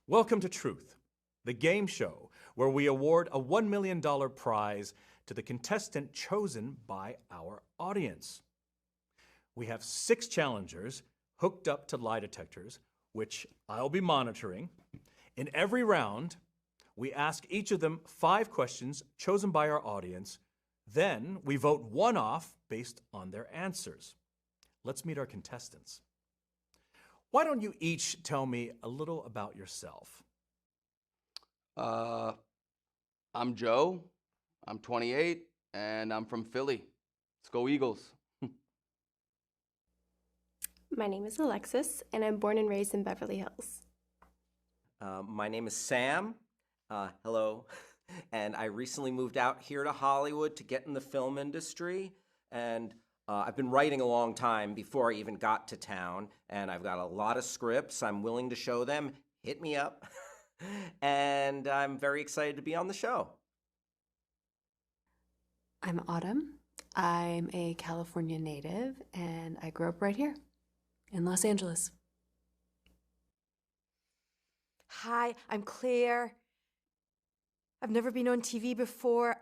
Welcome to Truth, the game show where we award a $1 million prize to the contestant chosen by our audience. We have 6 challengers hooked up to lie detectors, which I'll be monitoring. In every round, we ask each of them 5 questions chosen by our audience. Then we vote one off based on their answers. Let's meet our contestants. Why don't you each tell me a little about yourself? I'm Joe. I'm 28, and I'm from Philly. Let's go Eagles. My name is Alexis, and I'm born and raised in Beverly Hills. My name is Sam. Hello. And I recently moved out here to Hollywood to get in the film industry. And I've been writing a long time before I even got to town. And I've got a lot of scripts. I'm willing to show them. Hit me up. And I'm very excited to be on the show. I'm Autumn. I'm a California native, and I grew up right here in Los Angeles. Hi, I'm Claire. I've never been on TV before.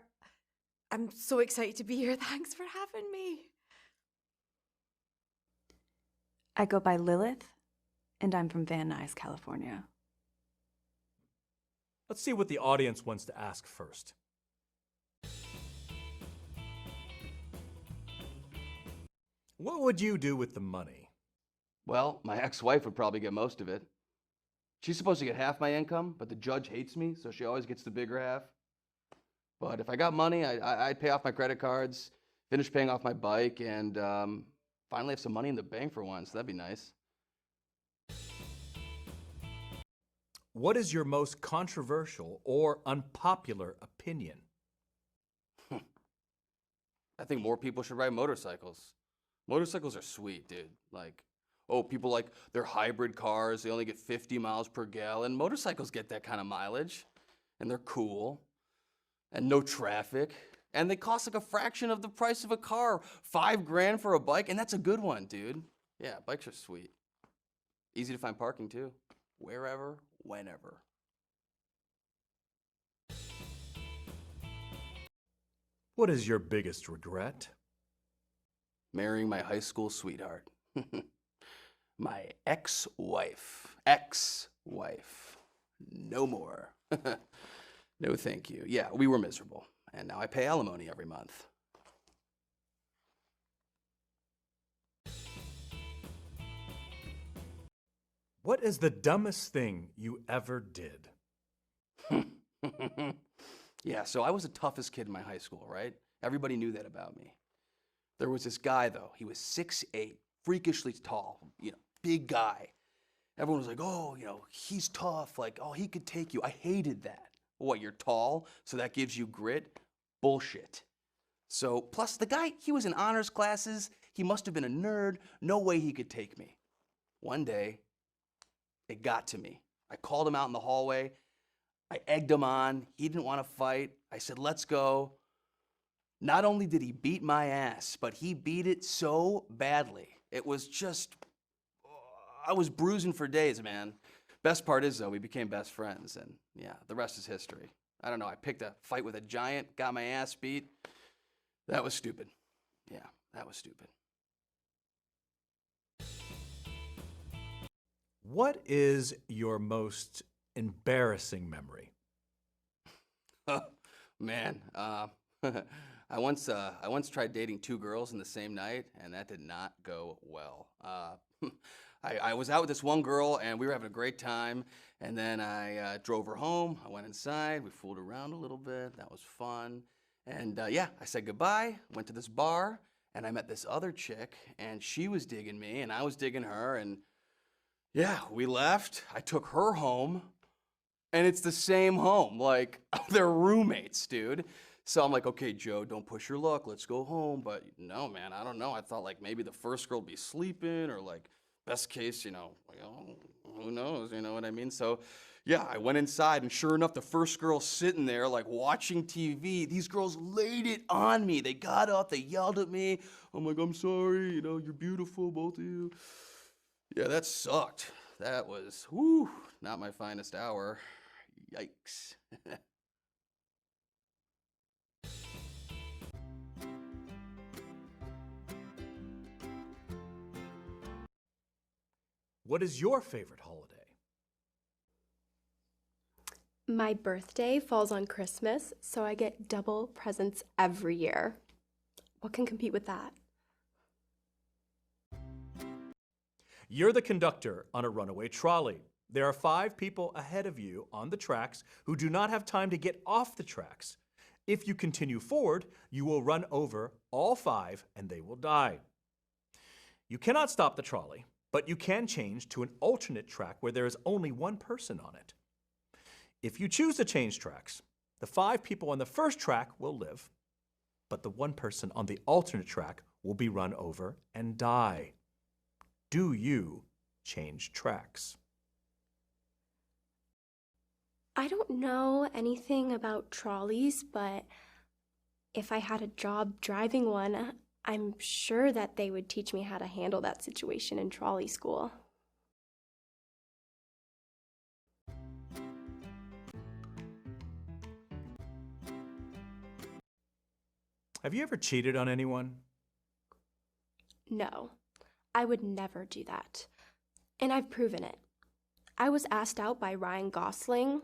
I'm so excited to be here. Thanks for having me. I go by Lilith, and I'm from Van Nuys, California. Let's see what the audience wants to ask first. What would you do with the money? Well, my ex-wife would probably get most of it. She's supposed to get half my income, but the judge hates me, so she always gets the bigger half. But if I got money, I'd pay off my credit cards, finish paying off my bike, and finally have some money in the bank for once. That'd be nice. What is your most controversial or unpopular opinion? I think more people should ride motorcycles. Motorcycles are sweet, dude. Like, oh, people like their hybrid cars, they only get 50 miles per gallon. Motorcycles get that kind of mileage, and they're cool, and no traffic, and they cost like a fraction of the price of a car. $5 grand for a bike, and that's a good one, dude. Yeah, bikes are sweet. Easy to find parking, too. Wherever, whenever. What is your biggest regret? Marrying my high school sweetheart. My ex-wife. Ex-wife. No more. No thank you. Yeah, we were miserable. And now I pay alimony every month. What is the dumbest thing you ever did? Yeah, so I was the toughest kid in my high school, right? Everybody knew that about me. There was this guy, though. He was 6'8", freakishly tall, big guy. Everyone was like, oh, he's tough. Like, oh, he could take you. I hated that. What, you're tall, so that gives you grit? Bullshit. So, plus the guy, he was in honors classes. He must have been a nerd. No way he could take me. One day, it got to me. I called him out in the hallway. I egged him on. He didn't want to fight. I said, let's go. Not only did he beat my ass, but he beat it so badly. It was just, I was bruising for days, man. Best part is, though, we became best friends, and yeah, the rest is history. I don't know, I picked a fight with a giant, got my ass beat. That was stupid. Yeah, that was stupid. What is your most embarrassing memory? Man, I once tried dating 2 girls in the same night, and that did not go well. I was out with this one girl, and we were having a great time, and then I drove her home. I went inside. We fooled around a little bit. That was fun. And yeah, I said goodbye, went to this bar, and I met this other chick, and she was digging me, and I was digging her, and yeah, we left. I took her home, and it's the same home. Like, they're roommates, dude. So I'm like, okay, Joe, don't push your luck. Let's go home. But no, man, I don't know. I thought like maybe the first girl would be sleeping, or like best case, who knows, you know what I mean? So yeah, I went inside, and sure enough, the first girl sitting there like watching TV. These girls laid it on me. They got up, they yelled at me. I'm like, I'm sorry, you're beautiful, both of you. Yeah, that sucked. That was, whew, not my finest hour. Yikes. What is your favorite holiday? My birthday falls on Christmas, so I get double presents every year. What can compete with that? You're the conductor on a runaway trolley. There are 5 people ahead of you on the tracks who do not have time to get off the tracks. If you continue forward, you will run over all 5 and they will die. You cannot stop the trolley, but you can change to an alternate track where there is only one person on it. If you choose to change tracks, the 5 people on the first track will live, but the one person on the alternate track will be run over and die. Do you change tracks? I don't know anything about trolleys, but if I had a job driving one, I'm sure that they would teach me how to handle that situation in trolley school. Have you ever cheated on anyone? No, I would never do that. And I've proven it. I was asked out by Ryan Gosling,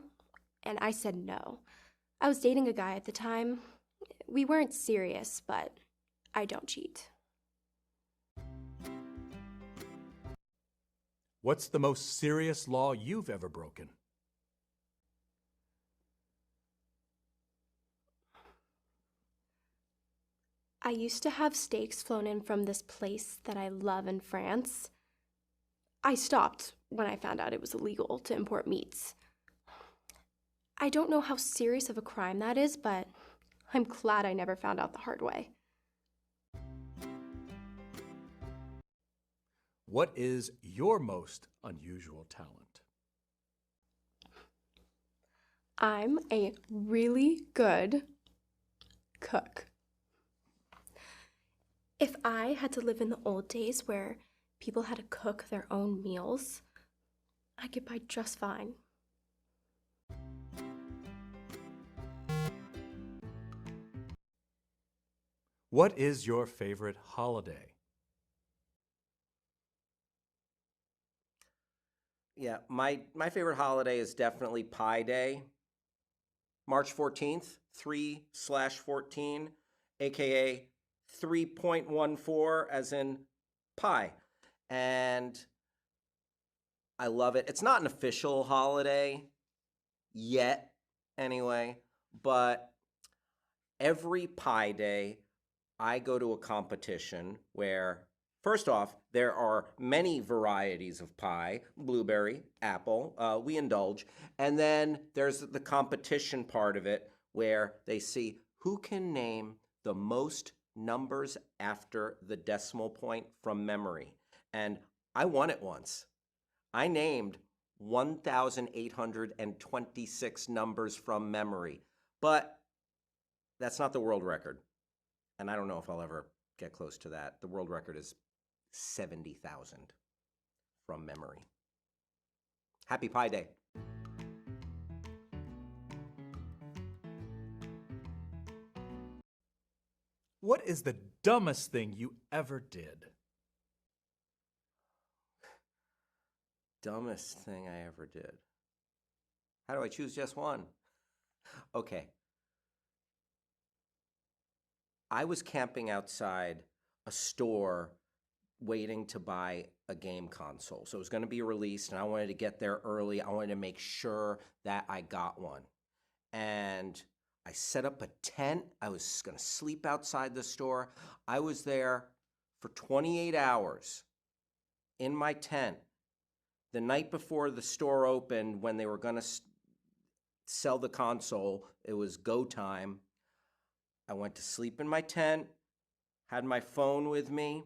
and I said no. I was dating a guy at the time. We weren't serious, but I don't cheat. What's the most serious law you've ever broken? I used to have steaks flown in from this place that I love in France. I stopped when I found out it was illegal to import meats. I don't know how serious of a crime that is, but I'm glad I never found out the hard way. What is your most unusual talent? I'm a really good cook. If I had to live in the old days where people had to cook their own meals, I get by just fine. What is your favorite holiday? Yeah, my favorite holiday is definitely Pi Day. March 14th, 3/14, aka 3.14, as in pi. And I love it. It's not an official holiday yet, anyway, but every Pi Day, I go to a competition where, first off, there are many varieties of pie, blueberry, apple, we indulge. And then there's the competition part of it where they see who can name the most numbers after the decimal point from memory. And I won it once. I named 1,826 numbers from memory, but that's not the world record. And I don't know if I'll ever get close to that. The world record is 70,000 from memory. Happy Pi Day. What is the dumbest thing you ever did? Dumbest thing I ever did. How do I choose just one? Okay. I was camping outside a store waiting to buy a game console. So it was going to be released, and I wanted to get there early. I wanted to make sure that I got one. And I set up a tent. I was going to sleep outside the store. I was there for 28 hours in my tent. The night before the store opened, when they were going to sell the console, it was go time. I went to sleep in my tent, had my phone with me.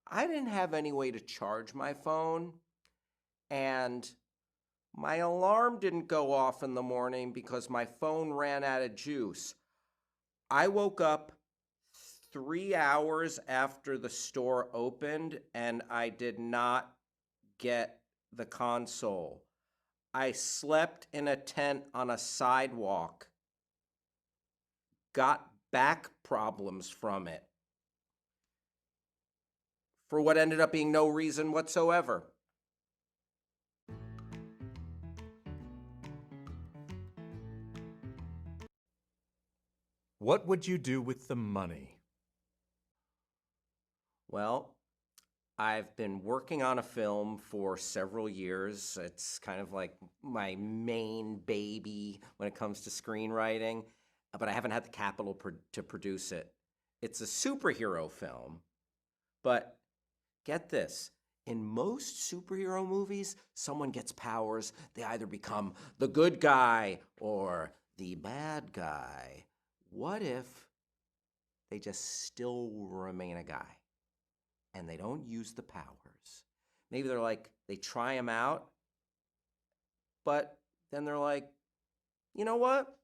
I didn't have any way to charge my phone, and my alarm didn't go off in the morning because my phone ran out of juice. I woke up 3 hours after the store opened, and I did not get the console. I slept in a tent on a sidewalk, got back problems from it, for what ended up being no reason whatsoever. What would you do with the money? Well, I've been working on a film for several years. It's kind of like my main baby when it comes to screenwriting, but I haven't had the capital to produce it. It's a superhero film, but get this. In most superhero movies, someone gets powers. They either become the good guy or the bad guy. What if they just still remain a guy and they don't use the powers? Maybe they're like, they try them out, but then they're like, you know what?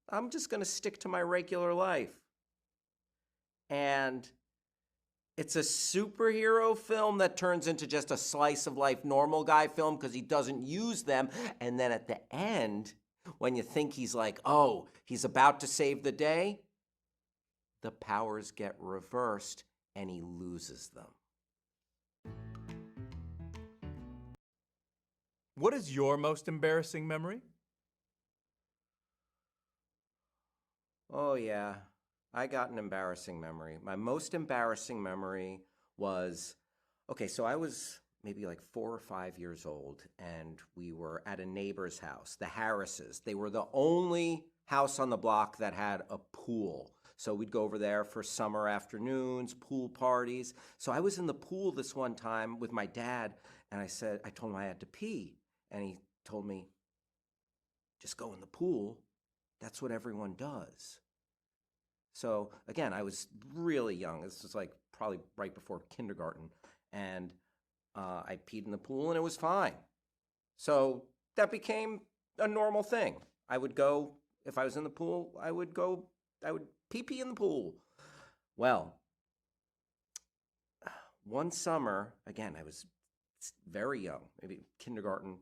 I'm just going to stick to my regular life. And it's a superhero film that turns into just a slice of life normal guy film because he doesn't use them. And then at the end, when you think he's like, oh, he's about to save the day, the powers get reversed and he loses them. What is your most embarrassing memory? Oh, yeah. I got an embarrassing memory. My most embarrassing memory was, okay, so I was maybe like 4 or 5 years old, and we were at a neighbor's house, the Harrises. They were the only house on the block that had a pool. So we'd go over there for summer afternoons, pool parties. So I was in the pool this one time with my dad, and I told him I had to pee. And he told me, just go in the pool. That's what everyone does. So again, I was really young. This was like probably right before kindergarten. And I peed in the pool and it was fine. So that became a normal thing. I would go, if I was in the pool, I would pee in the pool. Well, one summer, again, I was very young, maybe kindergarten.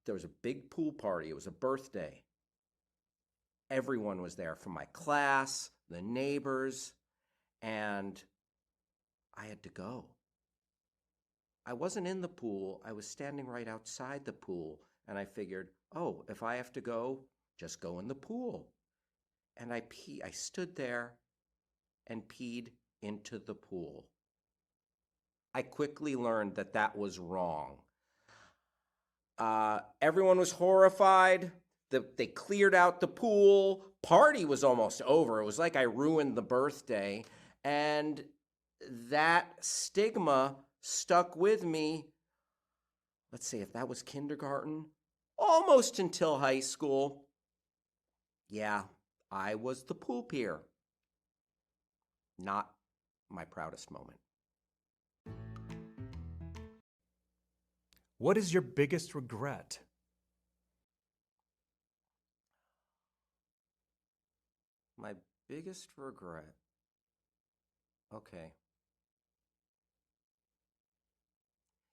There was a big pool party. It was a birthday. Everyone was there from my class, the neighbors, and I had to go. I wasn't in the pool. I was standing right outside the pool, and I figured, oh, if I have to go, just go in the pool. And I stood there and peed into the pool. I quickly learned that that was wrong. Everyone was horrified. They cleared out the pool. Party was almost over. It was like I ruined the birthday. And that stigma stuck with me, let's see, if that was kindergarten, almost until high school. Yeah, I was the pool peer. Not my proudest moment. What is your biggest regret? My biggest regret. Okay.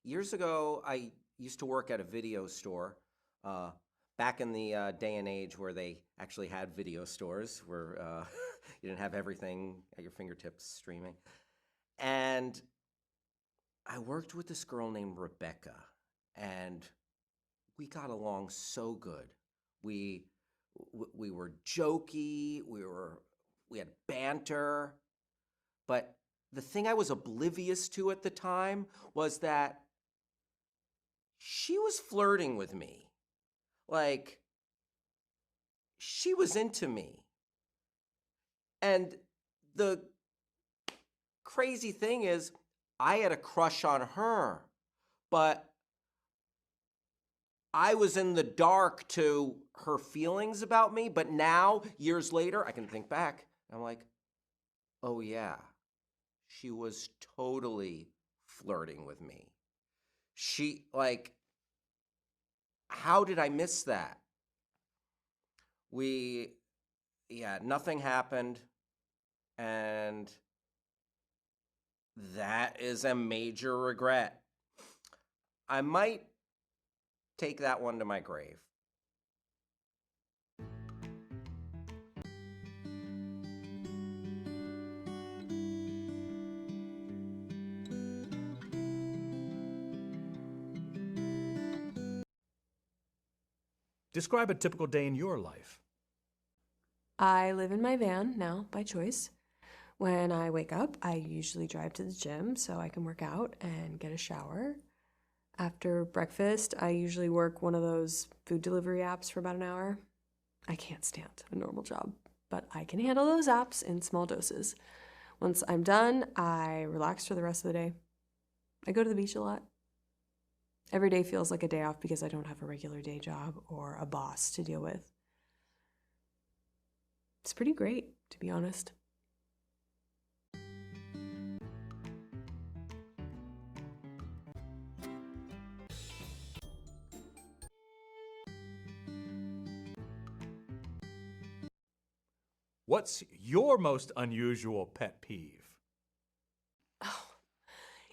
Years ago, I used to work at a video store. Back in the day and age where they actually had video stores, where you didn't have everything at your fingertips streaming. And I worked with this girl named Rebecca, and we got along so good. We were jokey, we had banter, but the thing I was oblivious to at the time was that she was flirting with me. Like, she was into me. And the crazy thing is, I had a crush on her, but I was in the dark to her feelings about me. But now, years later, I can think back, and I'm like, oh yeah, she was totally flirting with me. How did I miss that? Nothing happened, and that is a major regret. I might take that one to my grave. Describe a typical day in your life. I live in my van now by choice. When I wake up, I usually drive to the gym so I can work out and get a shower. After breakfast, I usually work one of those food delivery apps for about an hour. I can't stand a normal job, but I can handle those apps in small doses. Once I'm done, I relax for the rest of the day. I go to the beach a lot. Every day feels like a day off because I don't have a regular day job or a boss to deal with. It's pretty great, to be honest. What's your most unusual pet peeve? Oh,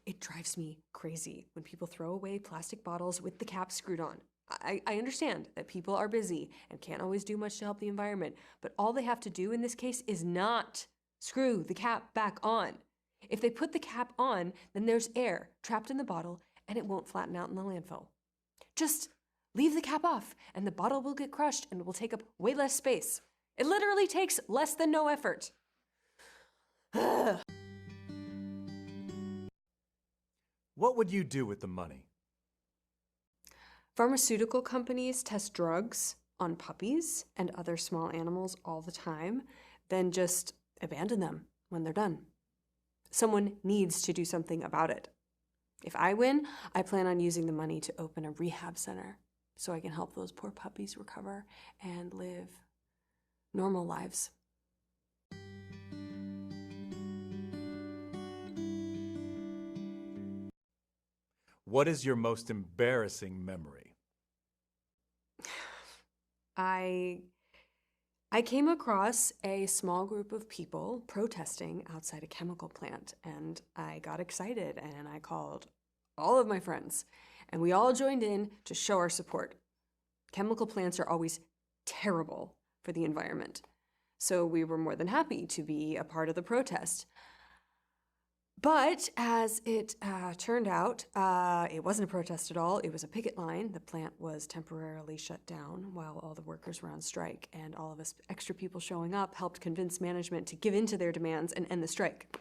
it drives me crazy when people throw away plastic bottles with the cap screwed on. I understand that people are busy and can't always do much to help the environment, but all they have to do in this case is not screw the cap back on. If they put the cap on, then there's air trapped in the bottle and it won't flatten out in the landfill. Just leave the cap off and the bottle will get crushed and will take up way less space. It literally takes less than no effort. What would you do with the money? Pharmaceutical companies test drugs on puppies and other small animals all the time, then just abandon them when they're done. Someone needs to do something about it. If I win, I plan on using the money to open a rehab center so I can help those poor puppies recover and live normal lives. What is your most embarrassing memory? I came across a small group of people protesting outside a chemical plant, and I got excited and I called all of my friends, and we all joined in to show our support. Chemical plants are always terrible for the environment, so we were more than happy to be a part of the protest. But as it turned out, it wasn't a protest at all. It was a picket line. The plant was temporarily shut down while all the workers were on strike, and all of us extra people showing up helped convince management to give in to their demands and end the strike.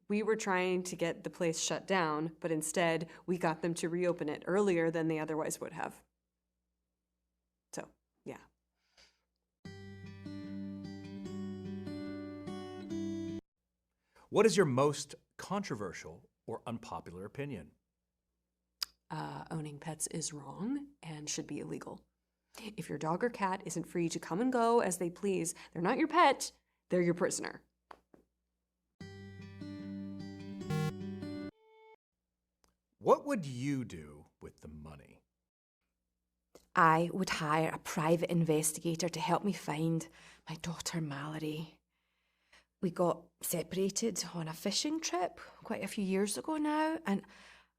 We were trying to get the place shut down, but instead we got them to reopen it earlier than they otherwise would have. So, yeah. What is your most controversial or unpopular opinion? Owning pets is wrong and should be illegal. If your dog or cat isn't free to come and go as they please, they're not your pet, they're your prisoner. What would you do with the money? I would hire a private investigator to help me find my daughter Mallory. We got separated on a fishing trip quite a few years ago now, and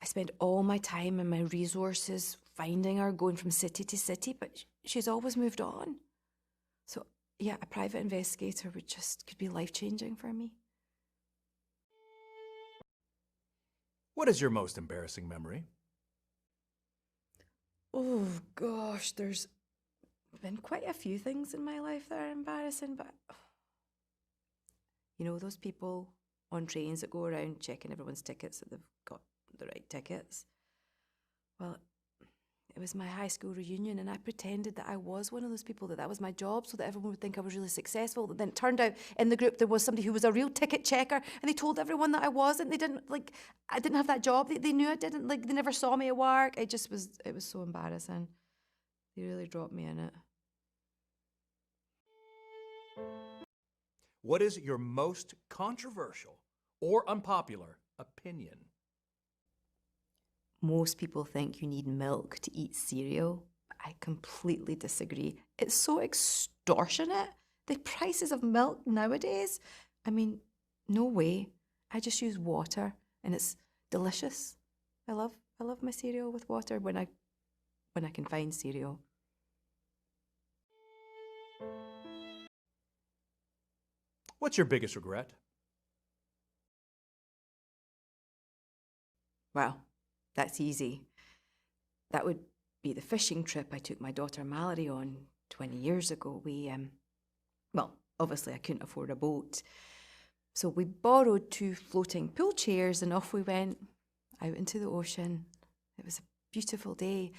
I spent all my time and my resources finding her, going from city to city, but she's always moved on. So, yeah, a private investigator could be life-changing for me. What is your most embarrassing memory? Oh, gosh, there's been quite a few things in my life that are embarrassing, but you know those people on trains that go around checking everyone's tickets that they've got the right tickets? Well, it was my high school reunion and I pretended that I was one of those people, that was my job, so that everyone would think I was really successful. But then it turned out in the group there was somebody who was a real ticket checker, and they told everyone that I wasn't. They didn't, I didn't have that job. They knew I didn't, they never saw me at work. It was so embarrassing. They really dropped me in it. What is your most controversial or unpopular opinion? Most people think you need milk to eat cereal. I completely disagree. It's so extortionate. The prices of milk nowadays. I mean, no way. I just use water and it's delicious. I love I love my cereal with water when I can find cereal. What's your biggest regret? Well, that's easy. That would be the fishing trip I took my daughter Mallory on 20 years ago. Well, obviously I couldn't afford a boat. So we borrowed 2 floating pool chairs and off we went out into the ocean. It was a beautiful day.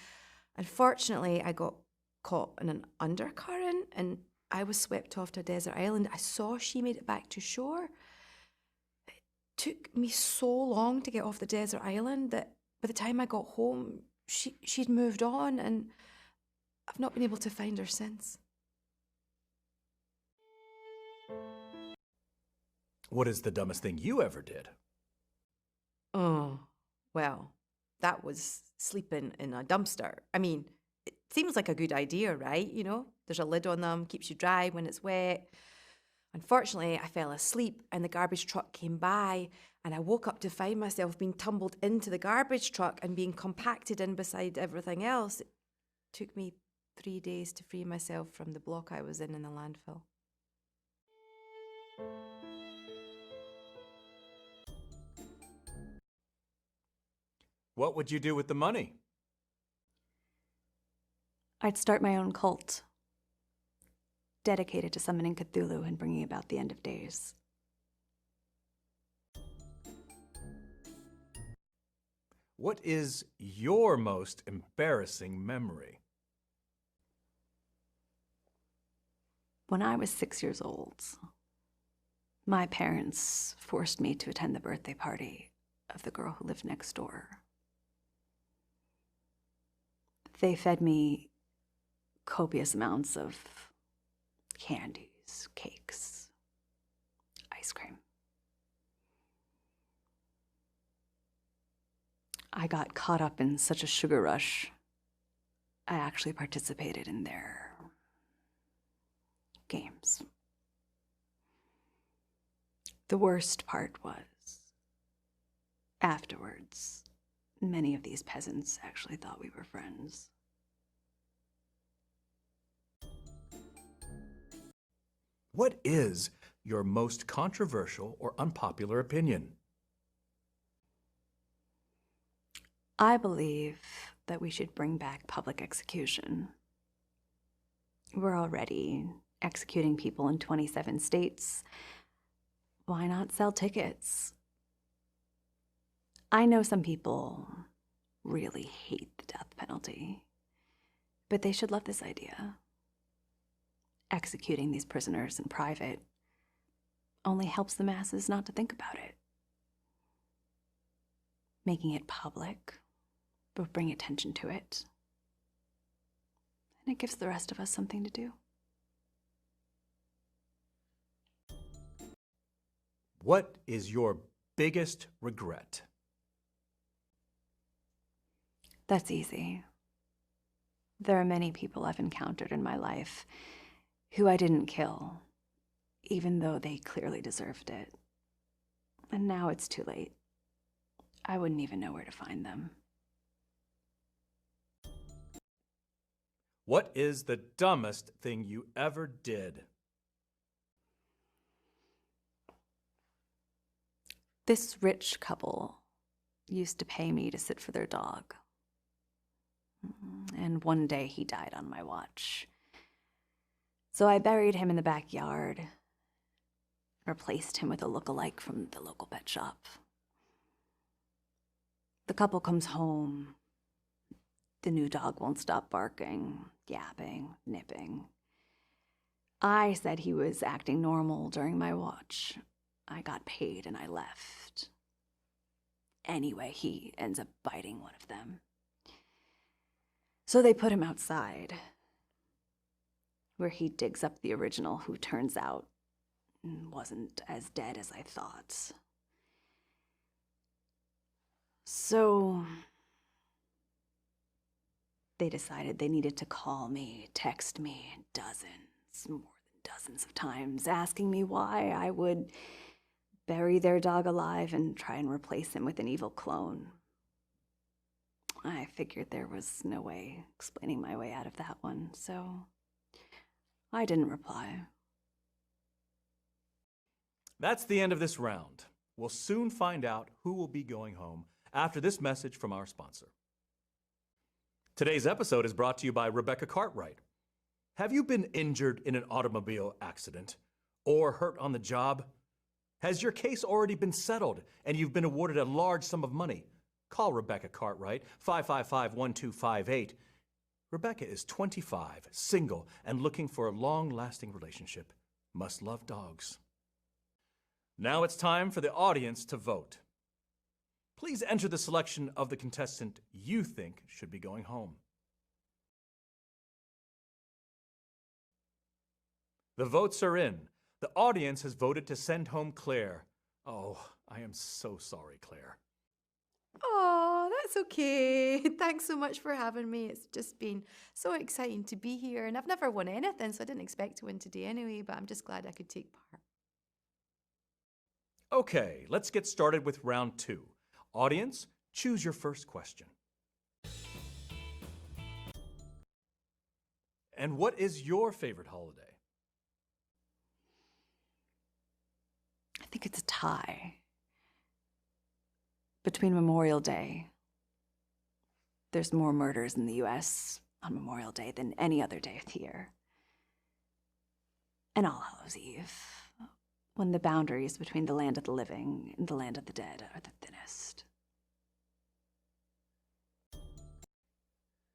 Unfortunately, I got caught in an undercurrent and I was swept off to a desert island. I saw she made it back to shore. It took me so long to get off the desert island that by the time I got home, she'd moved on, and I've not been able to find her since. What is the dumbest thing you ever did? Oh, well, that was sleeping in a dumpster. I mean, it seems like a good idea, right? You know, there's a lid on them, keeps you dry when it's wet. Unfortunately, I fell asleep and the garbage truck came by, and I woke up to find myself being tumbled into the garbage truck and being compacted in beside everything else. It took me 3 days to free myself from the block I was in the landfill. What would you do with the money? I'd start my own cult, dedicated to summoning Cthulhu and bringing about the end of days. What is your most embarrassing memory? When I was 6 years old, my parents forced me to attend the birthday party of the girl who lived next door. They fed me copious amounts of candies, cakes, ice cream. I got caught up in such a sugar rush, I actually participated in their games. The worst part was, afterwards, many of these peasants actually thought we were friends. What is your most controversial or unpopular opinion? I believe that we should bring back public execution. We're already executing people in 27 states. Why not sell tickets? I know some people really hate the death penalty, but they should love this idea. Executing these prisoners in private only helps the masses not to think about it. Making it public will bring attention to it, and it gives the rest of us something to do. What is your biggest regret? That's easy. There are many people I've encountered in my life who I didn't kill, even though they clearly deserved it. And now it's too late. I wouldn't even know where to find them. What is the dumbest thing you ever did? This rich couple used to pay me to sit for their dog. And one day he died on my watch. So I buried him in the backyard, replaced him with a look-alike from the local pet shop. The couple comes home. The new dog won't stop barking, yapping, nipping. I said he was acting normal during my watch. I got paid and I left. Anyway, he ends up biting one of them. So they put him outside, where he digs up the original, who turns out wasn't as dead as I thought. So they decided they needed to call me, text me more than dozens of times, asking me why I would bury their dog alive and try and replace him with an evil clone. I figured there was no way explaining my way out of that one, so I didn't reply. That's the end of this round. We'll soon find out who will be going home after this message from our sponsor. Today's episode is brought to you by Rebecca Cartwright. Have you been injured in an automobile accident or hurt on the job? Has your case already been settled and you've been awarded a large sum of money? Call Rebecca Cartwright, 555-1258. Rebecca is 25, single, and looking for a long-lasting relationship. Must love dogs. Now it's time for the audience to vote. Please enter the selection of the contestant you think should be going home. The votes are in. The audience has voted to send home Claire. Oh, I am so sorry, Claire. Oh, that's okay. Thanks so much for having me. It's just been so exciting to be here. And I've never won anything, so I didn't expect to win today anyway, but I'm just glad I could take part. Okay, let's get started with round 2. Audience, choose your first question. And what is your favorite holiday? I think it's a tie between Memorial Day. There's more murders in the US on Memorial Day than any other day of the year. And All Hallows Eve, when the boundaries between the land of the living and the land of the dead are the thinnest.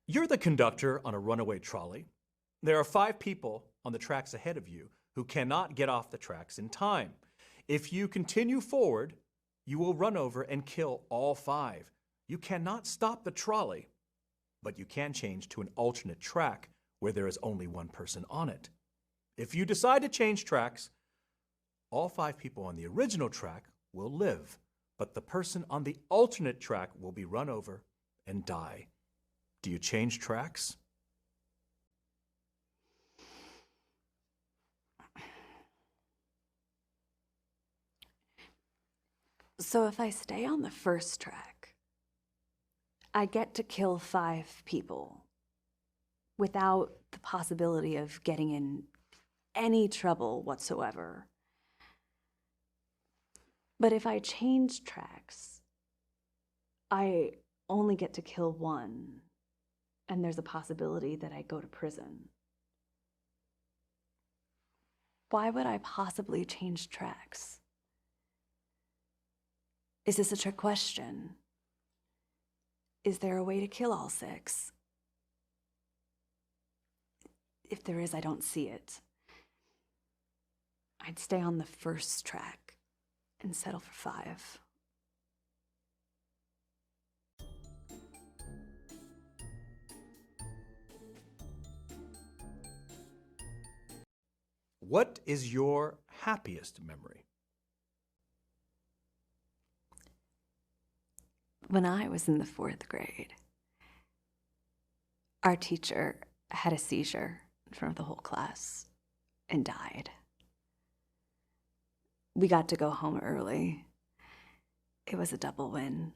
You're the conductor on a runaway trolley. There are 5 people on the tracks ahead of you who cannot get off the tracks in time. If you continue forward, you will run over and kill all 5. You cannot stop the trolley, but you can change to an alternate track where there is only one person on it. If you decide to change tracks, all 5 people on the original track will live, but the person on the alternate track will be run over and die. Do you change tracks? So if I stay on the first track, I get to kill 5 people without the possibility of getting in any trouble whatsoever. But if I change tracks, I only get to kill 1, and there's a possibility that I go to prison. Why would I possibly change tracks? Is this a trick question? Is there a way to kill all 6? If there is, I don't see it. I'd stay on the first track and settle for 5. What is your happiest memory? When I was in the 4th grade, our teacher had a seizure in front of the whole class and died. We got to go home early. It was a double win.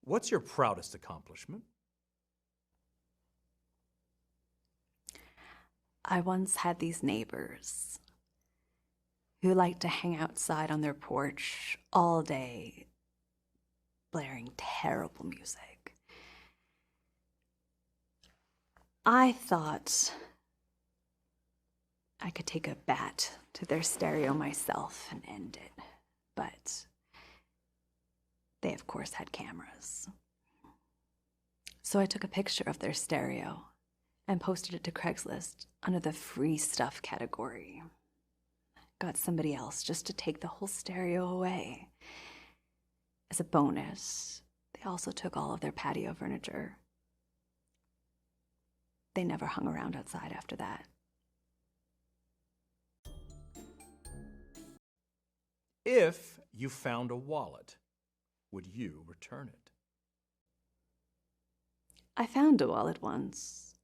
What's your proudest accomplishment? I once had these neighbors who liked to hang outside on their porch all day, blaring terrible music. I thought I could take a bat to their stereo myself and end it, but they, of course, had cameras. So I took a picture of their stereo and posted it to Craigslist under the free stuff category. Got somebody else just to take the whole stereo away. As a bonus, they also took all of their patio furniture. They never hung around outside after that. If you found a wallet, would you return it? I found a wallet once.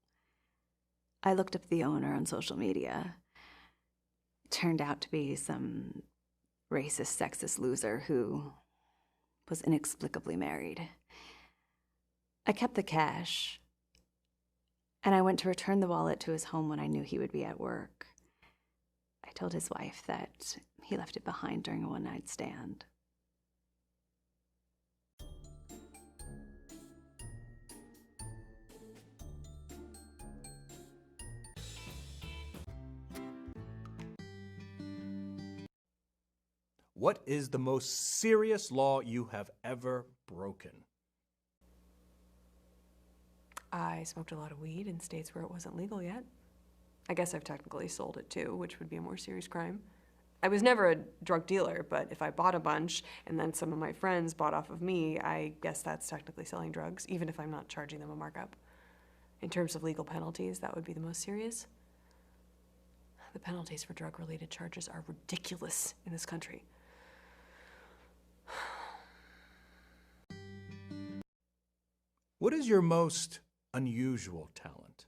I looked up the owner on social media. It turned out to be some racist, sexist loser who was inexplicably married. I kept the cash, and I went to return the wallet to his home when I knew he would be at work. I told his wife that he left it behind during a one-night stand. What is the most serious law you have ever broken? I smoked a lot of weed in states where it wasn't legal yet. I guess I've technically sold it too, which would be a more serious crime. I was never a drug dealer, but if I bought a bunch and then some of my friends bought off of me, I guess that's technically selling drugs, even if I'm not charging them a markup. In terms of legal penalties, that would be the most serious. The penalties for drug-related charges are ridiculous in this country. What is your most unusual talent?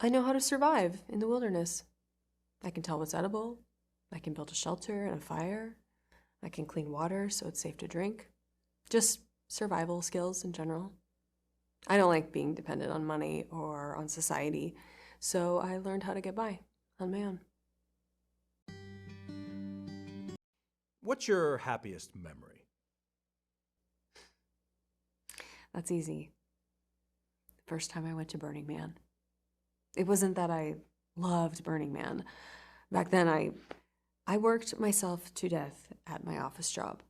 I know how to survive in the wilderness. I can tell what's edible. I can build a shelter and a fire. I can clean water so it's safe to drink. Just survival skills in general. I don't like being dependent on money or on society, so I learned how to get by on my own. What's your happiest memory? That's easy. First time I went to Burning Man. It wasn't that I loved Burning Man. Back then, I worked myself to death at my office job.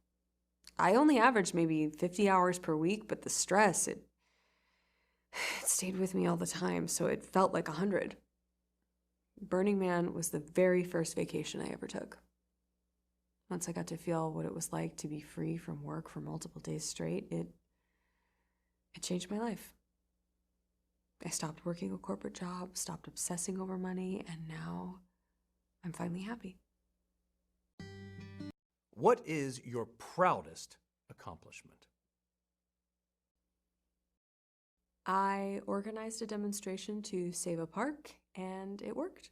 I only averaged maybe 50 hours per week, but the stress, it stayed with me all the time, so it felt like 100. Burning Man was the very first vacation I ever took. Once I got to feel what it was like to be free from work for multiple days straight, it changed my life. I stopped working a corporate job, stopped obsessing over money, and now I'm finally happy. What is your proudest accomplishment? I organized a demonstration to save a park, and it worked.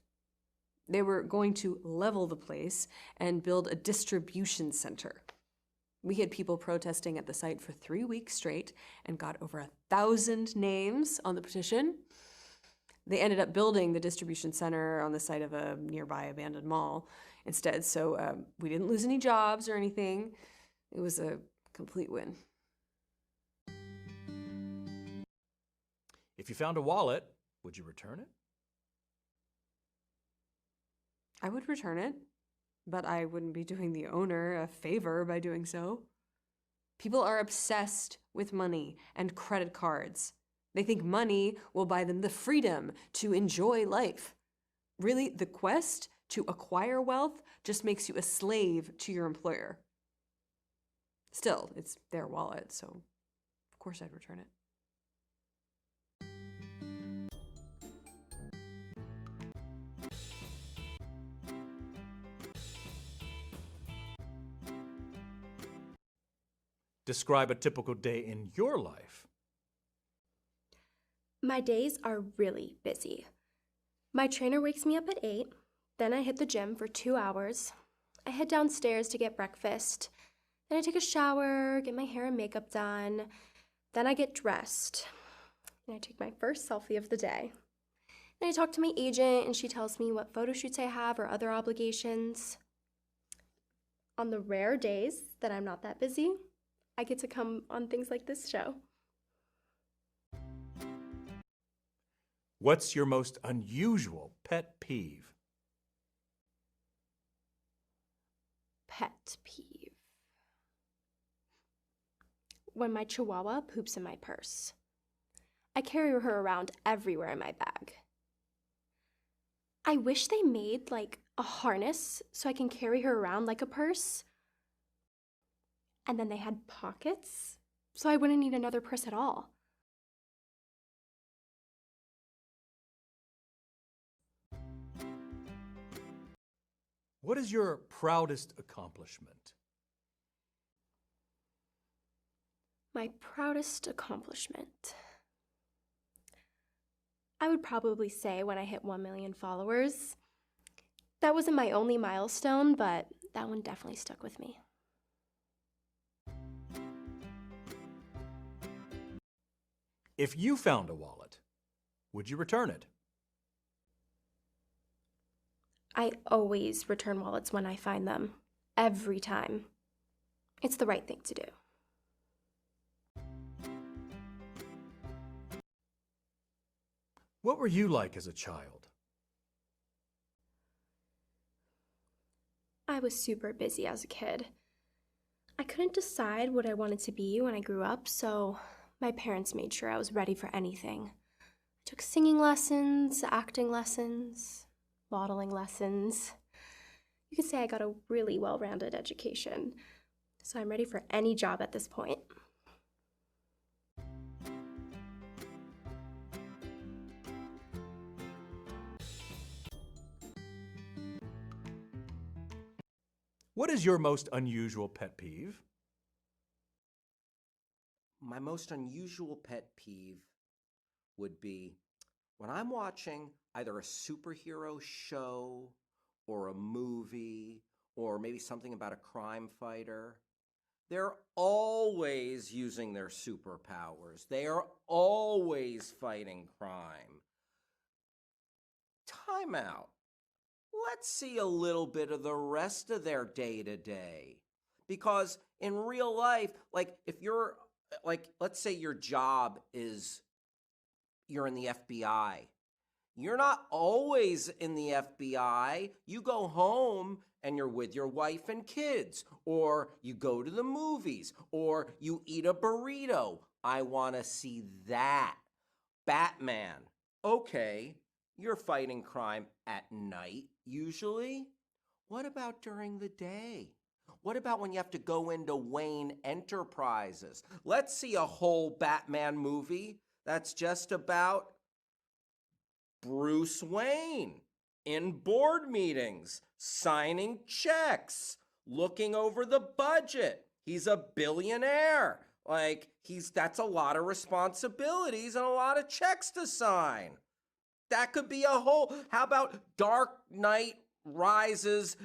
They were going to level the place and build a distribution center. We had people protesting at the site for 3 weeks straight and got over 1,000 names on the petition. They ended up building the distribution center on the site of a nearby abandoned mall instead, so we didn't lose any jobs or anything. It was a complete win. If you found a wallet, would you return it? I would return it, but I wouldn't be doing the owner a favor by doing so. People are obsessed with money and credit cards. They think money will buy them the freedom to enjoy life. Really, the quest to acquire wealth just makes you a slave to your employer. Still, it's their wallet, so of course I'd return it. Describe a typical day in your life. My days are really busy. My trainer wakes me up at 8, then I hit the gym for 2 hours. I head downstairs to get breakfast. Then I take a shower, get my hair and makeup done. Then I get dressed. And I take my first selfie of the day. Then I talk to my agent and she tells me what photo shoots I have or other obligations. On the rare days that I'm not that busy, I get to come on things like this show. What's your most unusual pet peeve? Pet peeve. When my chihuahua poops in my purse. I carry her around everywhere in my bag. I wish they made like a harness so I can carry her around like a purse. And then they had pockets so I wouldn't need another purse at all. What is your proudest accomplishment? My proudest accomplishment. I would probably say when I hit 1 million followers. That wasn't my only milestone, but that one definitely stuck with me. If you found a wallet, would you return it? I always return wallets when I find them. Every time. It's the right thing to do. What were you like as a child? I was super busy as a kid. I couldn't decide what I wanted to be when I grew up, so my parents made sure I was ready for anything. I took singing lessons, acting lessons, modeling lessons. You could say I got a really well-rounded education, so I'm ready for any job at this point. What is your most unusual pet peeve? My most unusual pet peeve would be when I'm watching either a superhero show or a movie or maybe something about a crime fighter. They're always using their superpowers. They are always fighting crime. Time out. Let's see a little bit of the rest of their day to day. Because in real life, like if you're, like, let's say your job is you're in the FBI. You're not always in the FBI. You go home and you're with your wife and kids, or you go to the movies, or you eat a burrito. I want to see that. Batman. Okay, you're fighting crime at night, usually. What about during the day? What about when you have to go into Wayne Enterprises? Let's see a whole Batman movie that's just about Bruce Wayne in board meetings, signing checks, looking over the budget. He's a billionaire. That's a lot of responsibilities and a lot of checks to sign. That could be a whole, how about Dark Knight rises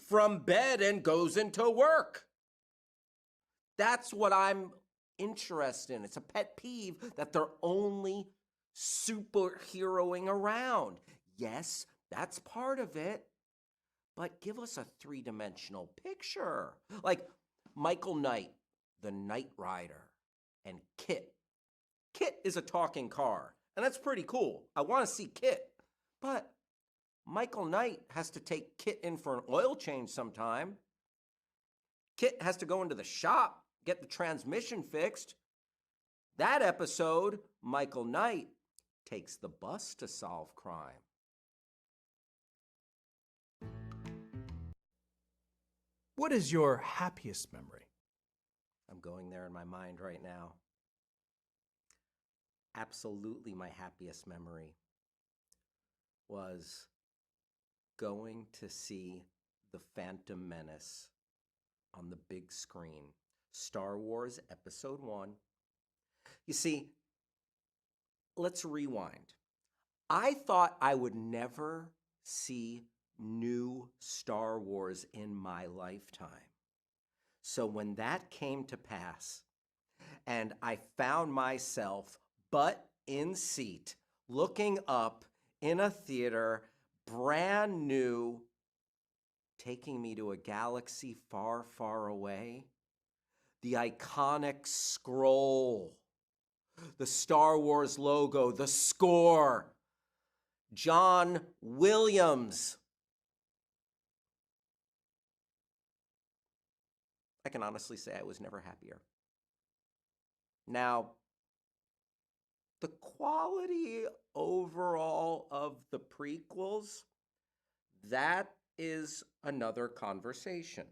from bed and goes into work? That's what I'm interested in. It's a pet peeve that they're only superheroing around. Yes, that's part of it, but give us a three-dimensional picture. Like Michael Knight, the Knight Rider, and Kit. Kit is a talking car, and that's pretty cool. I want to see Kit, but Michael Knight has to take Kit in for an oil change sometime. Kit has to go into the shop, get the transmission fixed. That episode, Michael Knight takes the bus to solve crime. What is your happiest memory? I'm going there in my mind right now. Absolutely, my happiest memory was going to see The Phantom Menace on the big screen. Star Wars Episode 1. You see, let's rewind. I thought I would never see new Star Wars in my lifetime. So when that came to pass, and I found myself butt in seat, looking up in a theater, brand new, taking me to a galaxy far, far away, the iconic scroll, the Star Wars logo, the score, John Williams. I can honestly say I was never happier. Now, the quality overall of the prequels, that is another conversation.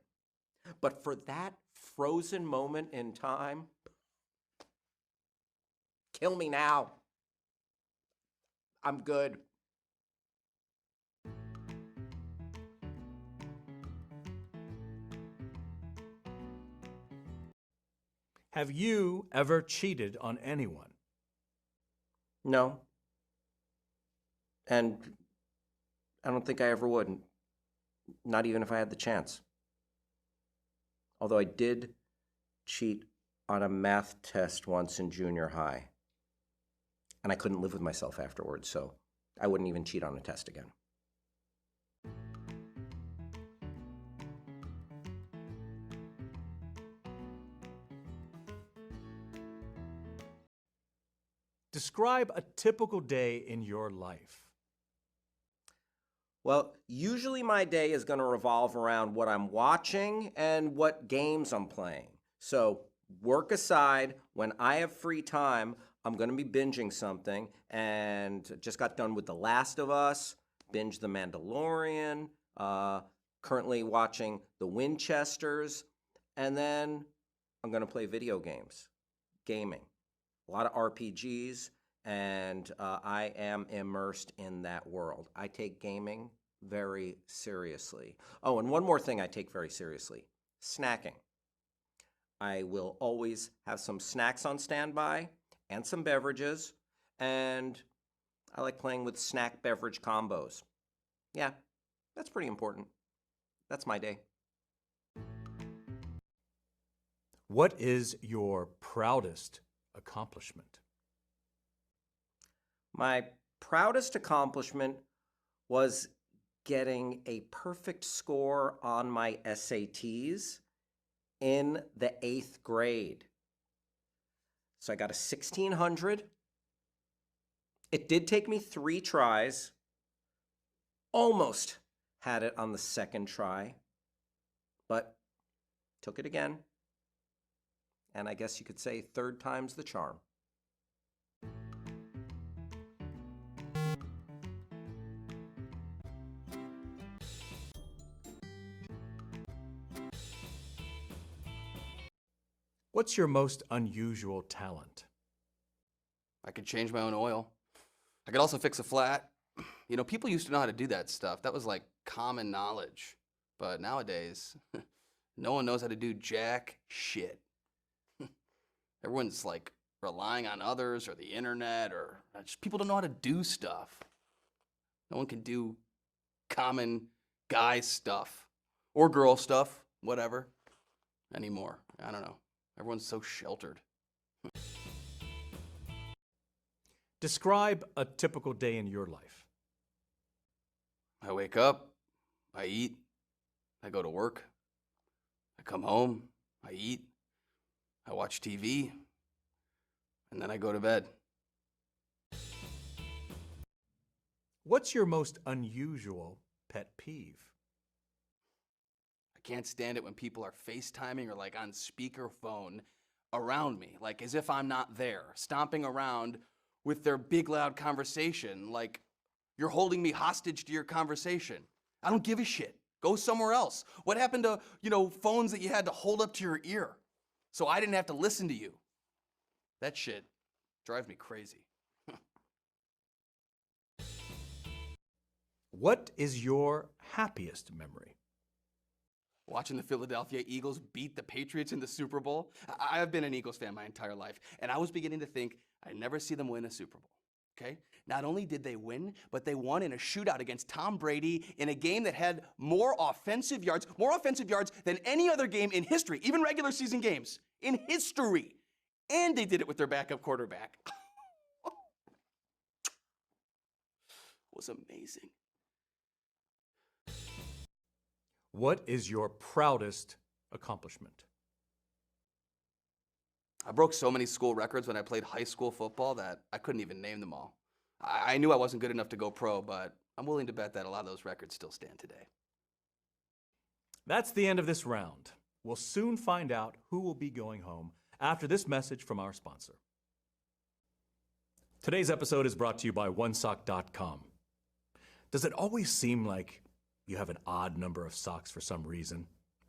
But for that frozen moment in time, kill me now. I'm good. Have you ever cheated on anyone? No. And I don't think I ever would, not even if I had the chance. Although I did cheat on a math test once in junior high. And I couldn't live with myself afterwards, so I wouldn't even cheat on a test again. Describe a typical day in your life. Well, usually my day is going to revolve around what I'm watching and what games I'm playing. So, work aside, when I have free time, I'm going to be binging something, and just got done with The Last of Us, binged The Mandalorian, currently watching The Winchesters, and then I'm going to play video games, gaming, a lot of RPGs, and I am immersed in that world. I take gaming very seriously. Oh, and one more thing I take very seriously, snacking. I will always have some snacks on standby and some beverages, and I like playing with snack beverage combos. Yeah, that's pretty important. That's my day. What is your proudest accomplishment? My proudest accomplishment was getting a perfect score on my SATs in the 8th grade. So I got a 1600. It did take me 3 tries. Almost had it on the 2nd try, but took it again. And I guess you could say 3rd time's the charm. What's your most unusual talent? I could change my own oil. I could also fix a flat. You know, people used to know how to do that stuff. That was like common knowledge. But nowadays, no one knows how to do jack shit. Everyone's like relying on others or the internet, or just people don't know how to do stuff. No one can do common guy stuff or girl stuff, whatever, anymore. I don't know. Everyone's so sheltered. Describe a typical day in your life. I wake up, I eat, I go to work, I come home, I eat, I watch TV, and then I go to bed. What's your most unusual pet peeve? I can't stand it when people are FaceTiming or like on speakerphone around me, like as if I'm not there, stomping around with their big loud conversation, like you're holding me hostage to your conversation. I don't give a shit. Go somewhere else. What happened to, phones that you had to hold up to your ear so I didn't have to listen to you? That shit drives me crazy. What is your happiest memory? Watching the Philadelphia Eagles beat the Patriots in the Super Bowl. I have been an Eagles fan my entire life, and I was beginning to think I'd never see them win a Super Bowl, okay? Not only did they win, but they won in a shootout against Tom Brady in a game that had more offensive yards than any other game in history, even regular season games, in history. And they did it with their backup quarterback. It was amazing. What is your proudest accomplishment? I broke so many school records when I played high school football that I couldn't even name them all. I knew I wasn't good enough to go pro, but I'm willing to bet that a lot of those records still stand today. That's the end of this round. We'll soon find out who will be going home after this message from our sponsor. Today's episode is brought to you by onesock.com. Does it always seem like you have an odd number of socks for some reason?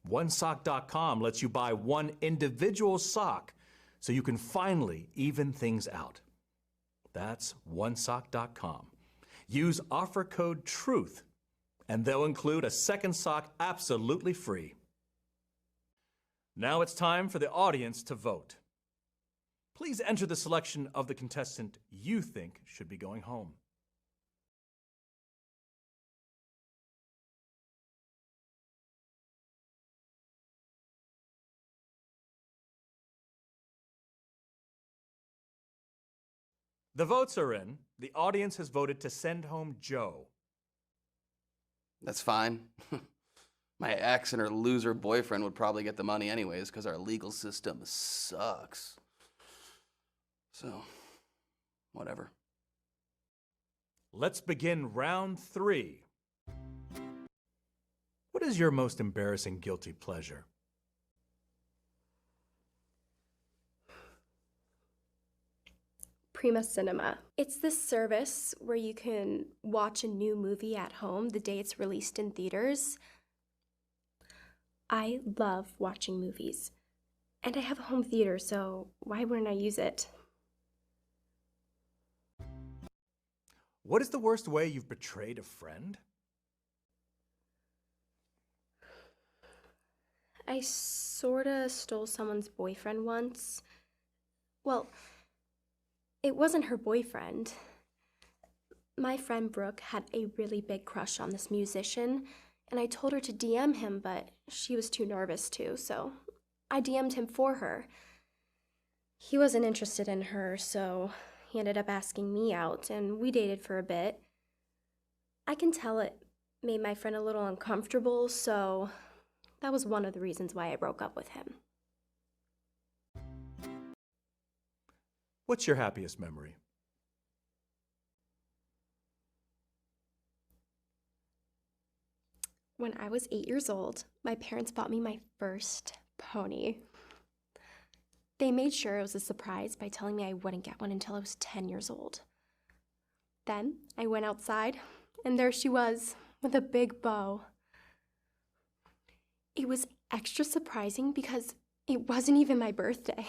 Onesock.com lets you buy one individual sock so you can finally even things out. That's onesock.com. Use offer code TRUTH, and they'll include a second sock absolutely free. Now it's time for the audience to vote. Please enter the selection of the contestant you think should be going home. The votes are in. The audience has voted to send home Joe. That's fine. My ex and her loser boyfriend would probably get the money anyways because our legal system sucks. So, whatever. Let's begin round 3. What is your most embarrassing guilty pleasure? Prima Cinema. It's this service where you can watch a new movie at home the day it's released in theaters. I love watching movies, and I have a home theater, so why wouldn't I use it? What is the worst way you've betrayed a friend? I sorta stole someone's boyfriend once. Well, it wasn't her boyfriend. My friend Brooke had a really big crush on this musician, and I told her to DM him, but she was too nervous to, so I DM'd him for her. He wasn't interested in her, so he ended up asking me out, and we dated for a bit. I can tell it made my friend a little uncomfortable, so that was one of the reasons why I broke up with him. What's your happiest memory? When I was 8 years old, my parents bought me my first pony. They made sure it was a surprise by telling me I wouldn't get one until I was 10 years old. Then I went outside, and there she was, with a big bow. It was extra surprising because it wasn't even my birthday.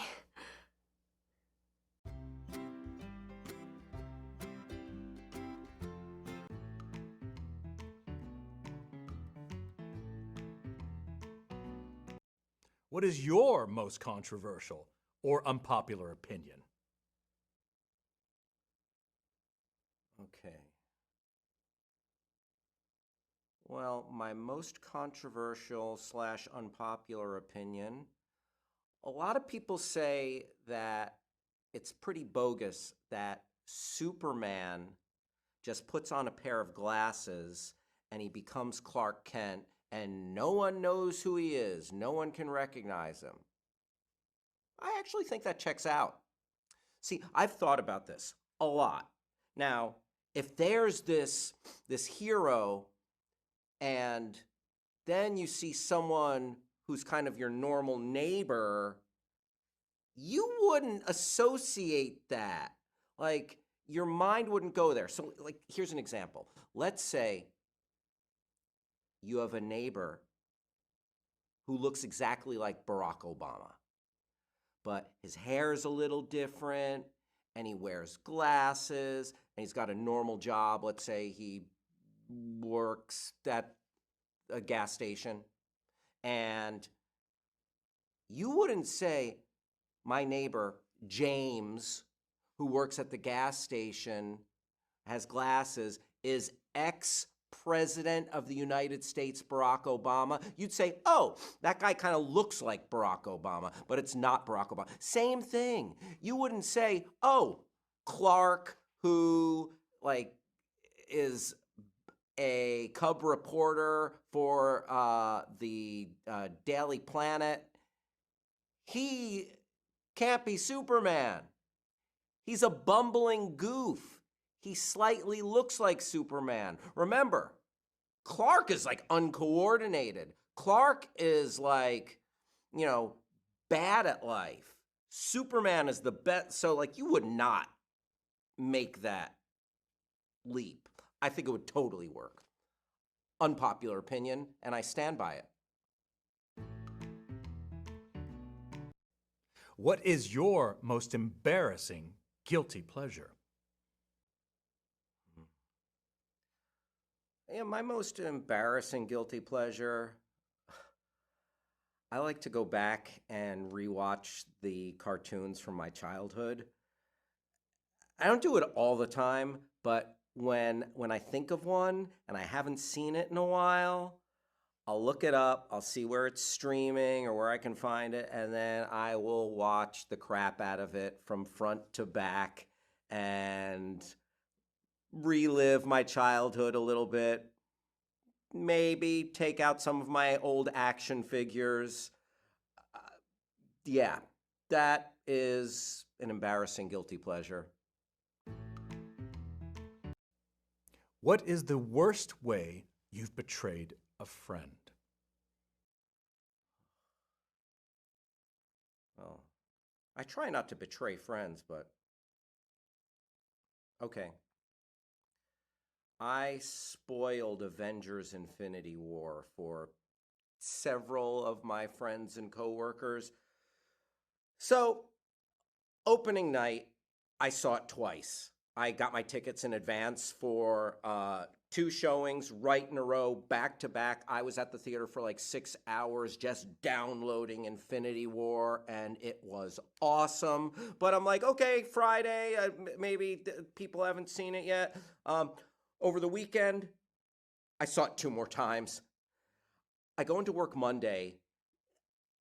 What is your most controversial or unpopular opinion? Okay. Well, my most controversial / unpopular opinion, a lot of people say that it's pretty bogus that Superman just puts on a pair of glasses and he becomes Clark Kent and no one knows who he is. No one can recognize him. I actually think that checks out. See, I've thought about this a lot. Now, if there's this hero and then you see someone who's kind of your normal neighbor, you wouldn't associate that. Like, your mind wouldn't go there. So, like, here's an example. Let's say you have a neighbor who looks exactly like Barack Obama, but his hair is a little different, and he wears glasses, and he's got a normal job. Let's say he works at a gas station, and you wouldn't say, my neighbor, James, who works at the gas station, has glasses, is ex-president of the United States, Barack Obama. You'd say, oh, that guy kind of looks like Barack Obama, but it's not Barack Obama. Same thing. You wouldn't say, oh, Clark, who, like, is a cub reporter for the Daily Planet, he can't be Superman. He's a bumbling goof. He slightly looks like Superman. Remember, Clark is like uncoordinated. Clark is like, bad at life. Superman is the best. So, like, you would not make that leap. I think it would totally work. Unpopular opinion, and I stand by it. What is your most embarrassing guilty pleasure? Yeah, my most embarrassing guilty pleasure, I like to go back and rewatch the cartoons from my childhood. I don't do it all the time, but when I think of one and I haven't seen it in a while, I'll look it up, I'll see where it's streaming or where I can find it, and then I will watch the crap out of it from front to back. and relive my childhood a little bit. Maybe take out some of my old action figures. Yeah, that is an embarrassing guilty pleasure. What is the worst way you've betrayed a friend? Well, I try not to betray friends, but okay. I spoiled Avengers Infinity War for several of my friends and coworkers. So, opening night, I saw it twice. I got my tickets in advance for 2 showings right in a row, back to back. I was at the theater for like 6 hours just downloading Infinity War, and it was awesome. But I'm like, okay, Friday, maybe people haven't seen it yet. Over the weekend, I saw it 2 more times. I go into work Monday.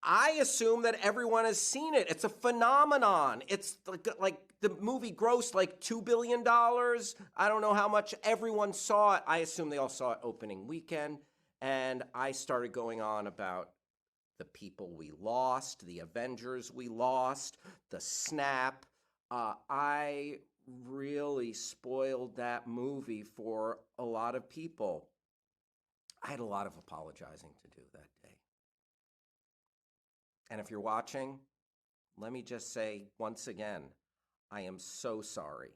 I assume that everyone has seen it. It's a phenomenon. It's like the movie grossed like $2 billion. I don't know how much everyone saw it. I assume they all saw it opening weekend. And I started going on about the people we lost, the Avengers we lost, the snap. I really spoiled that movie for a lot of people. I had a lot of apologizing to do that day. And if you're watching, let me just say once again, I am so sorry.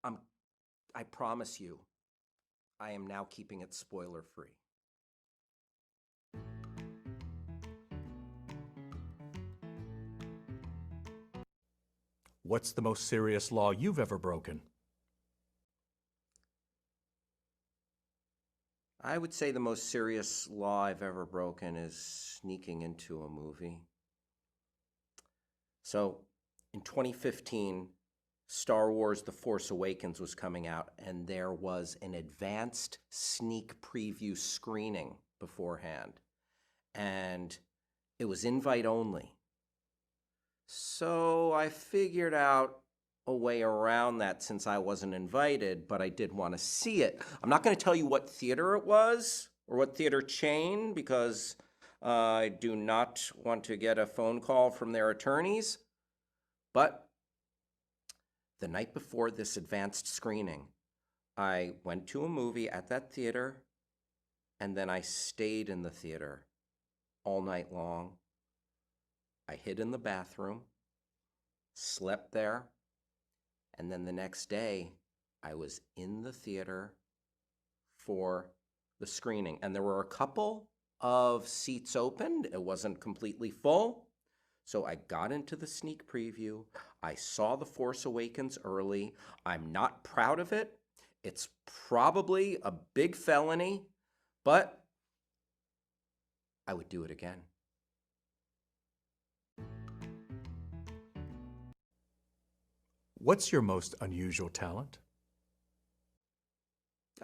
I promise you, I am now keeping it spoiler free. What's the most serious law you've ever broken? I would say the most serious law I've ever broken is sneaking into a movie. So, in 2015, Star Wars The Force Awakens was coming out, and there was an advanced sneak preview screening beforehand. And it was invite only. So I figured out a way around that since I wasn't invited, but I did want to see it. I'm not going to tell you what theater it was or what theater chain because I do not want to get a phone call from their attorneys. But the night before this advanced screening, I went to a movie at that theater, and then I stayed in the theater all night long. I hid in the bathroom, slept there, and then the next day, I was in the theater for the screening. And there were a couple of seats opened. It wasn't completely full. So I got into the sneak preview. I saw The Force Awakens early. I'm not proud of it. It's probably a big felony, but I would do it again. What's your most unusual talent?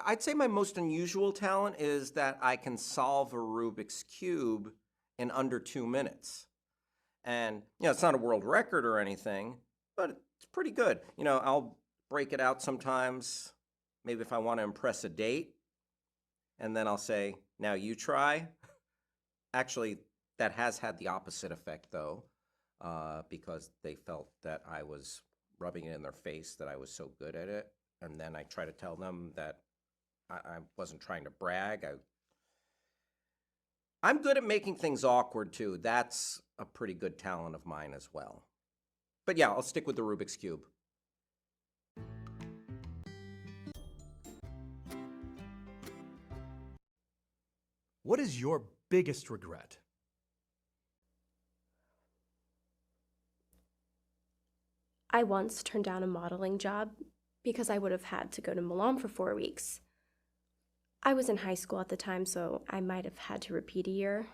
I'd say my most unusual talent is that I can solve a Rubik's Cube in under 2 minutes. And, it's not a world record or anything, but it's pretty good. I'll break it out sometimes, maybe if I want to impress a date, and then I'll say, now you try. Actually, that has had the opposite effect, though, because they felt that I was rubbing it in their face that I was so good at it. And then I try to tell them that I wasn't trying to brag. I'm good at making things awkward, too. That's a pretty good talent of mine as well. But yeah, I'll stick with the Rubik's Cube. What is your biggest regret? I once turned down a modeling job because I would have had to go to Milan for 4 weeks. I was in high school at the time, so I might have had to repeat a year.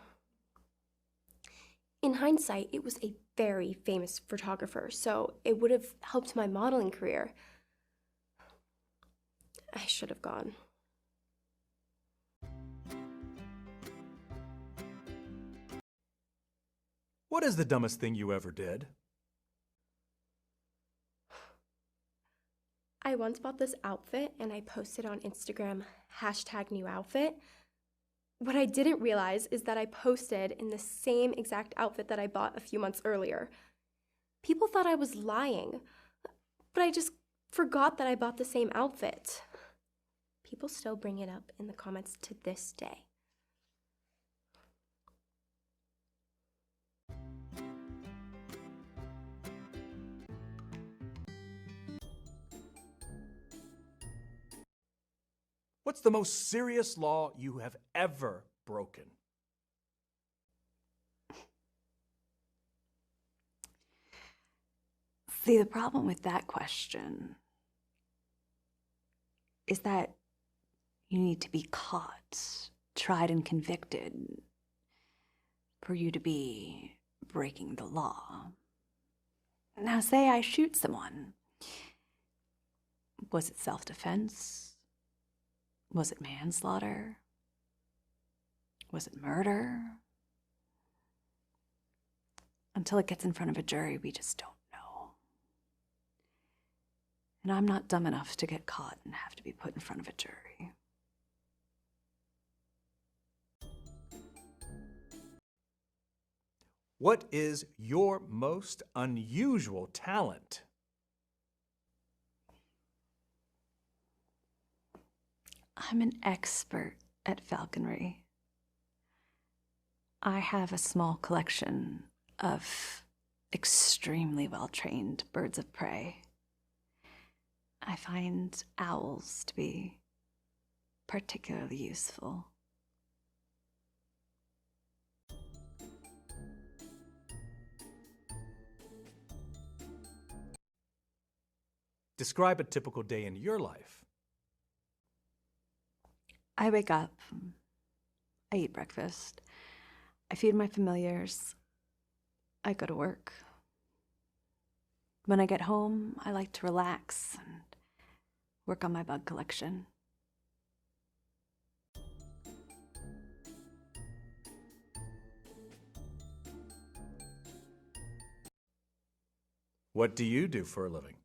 In hindsight, it was a very famous photographer, so it would have helped my modeling career. I should have gone. What is the dumbest thing you ever did? I once bought this outfit and I posted on Instagram #newoutfit. What I didn't realize is that I posted in the same exact outfit that I bought a few months earlier. People thought I was lying, but I just forgot that I bought the same outfit. People still bring it up in the comments to this day. What's the most serious law you have ever broken? See, the problem with that question is that you need to be caught, tried, and convicted for you to be breaking the law. Now, say I shoot someone. Was it self-defense? Was it manslaughter? Was it murder? Until it gets in front of a jury, we just don't know. And I'm not dumb enough to get caught and have to be put in front of a jury. What is your most unusual talent? I'm an expert at falconry. I have a small collection of extremely well-trained birds of prey. I find owls to be particularly useful. Describe a typical day in your life. I wake up, I eat breakfast, I feed my familiars, I go to work. When I get home, I like to relax and work on my bug collection. What do you do for a living?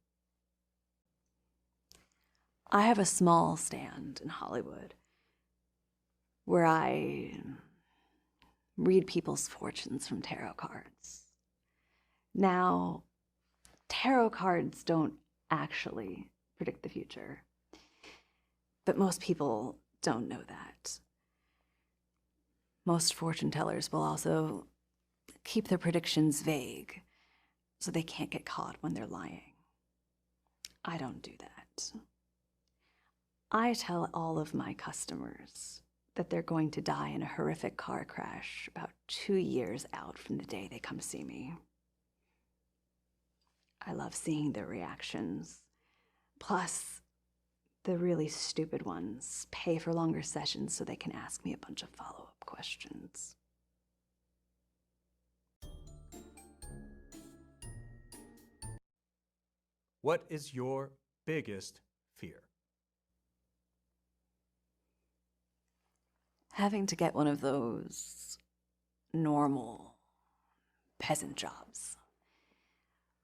I have a small stand in Hollywood where I read people's fortunes from tarot cards. Now, tarot cards don't actually predict the future, but most people don't know that. Most fortune tellers will also keep their predictions vague so they can't get caught when they're lying. I don't do that. I tell all of my customers that they're going to die in a horrific car crash about 2 years out from the day they come see me. I love seeing their reactions. Plus, the really stupid ones pay for longer sessions so they can ask me a bunch of follow-up questions. What is your biggest fear? Having to get one of those normal peasant jobs.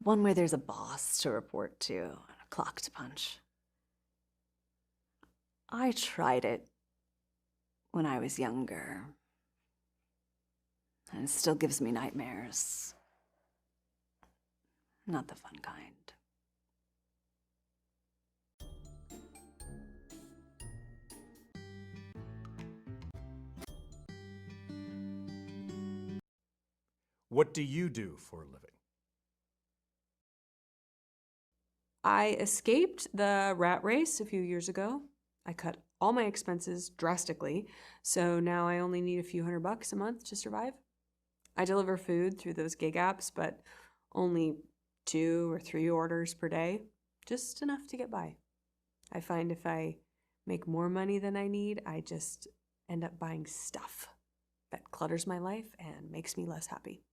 One where there's a boss to report to and a clock to punch. I tried it when I was younger, and it still gives me nightmares. Not the fun kind. What do you do for a living? I escaped the rat race a few years ago. I cut all my expenses drastically, so now I only need a few $100 a month to survive. I deliver food through those gig apps, but only 2 or 3 orders per day, just enough to get by. I find if I make more money than I need, I just end up buying stuff that clutters my life and makes me less happy.